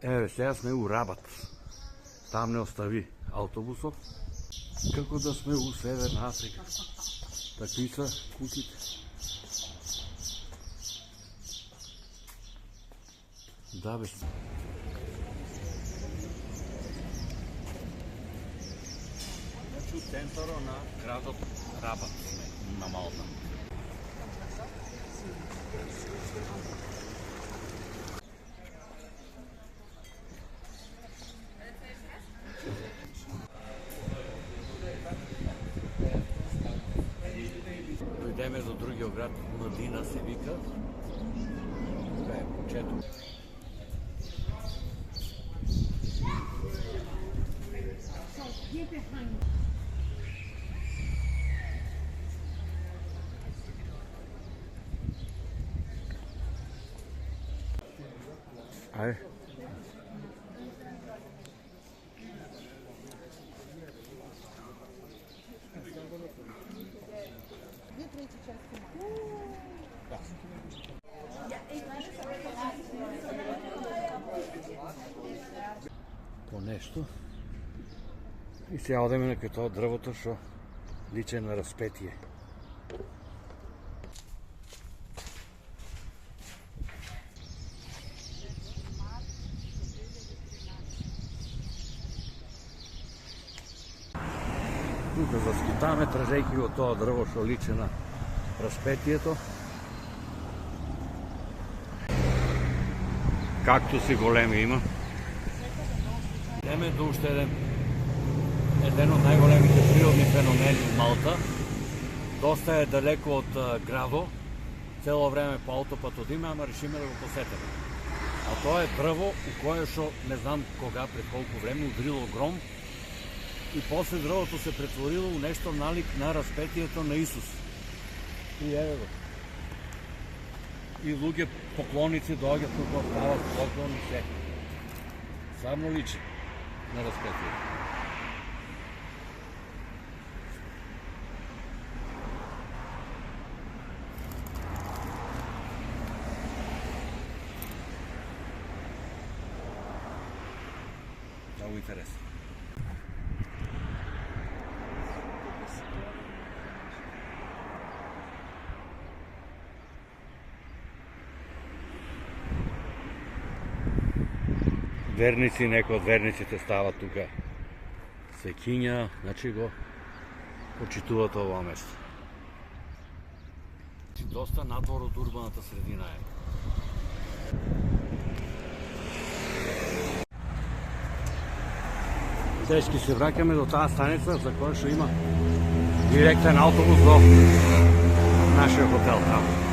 Еве, сега сме у Рабат. Там не остави автобусов. Како да сме у Северна Африка. Такви са куките. Да, бе. Значи, у центъра на градът Рабат сме, на Малта. Дойдеме до другия град, Мадина се вика. Това е кучето. Айде. По нещо. И сега одеме на като дръвото, що личе на разпетие. Тук заскитаме, тражейки от това дърво, що личе на разпетието. Както си големи има. Идеме до още един от най-големите природни феномени в Малта. Доста е далеко от градо. Цело време по автопът одиме, ама решиме да го посетим. А то е дръво, у кое шо не знам кога, пред колко време, удрило гром. И после дръвото се претворило в нещо налик на разпетието на Исус. И еве го. И луѓе поклонници доаѓат тук, стават поклони се. Само личи на разпетието. Много интересно. Верници, некои от верниците стават тук секиња, значи го почитуват ова место. Доста надвор от урбаната средина е. Сега ще се вракаме до тази станица, за која ще има директен автобус до нашия хотел там.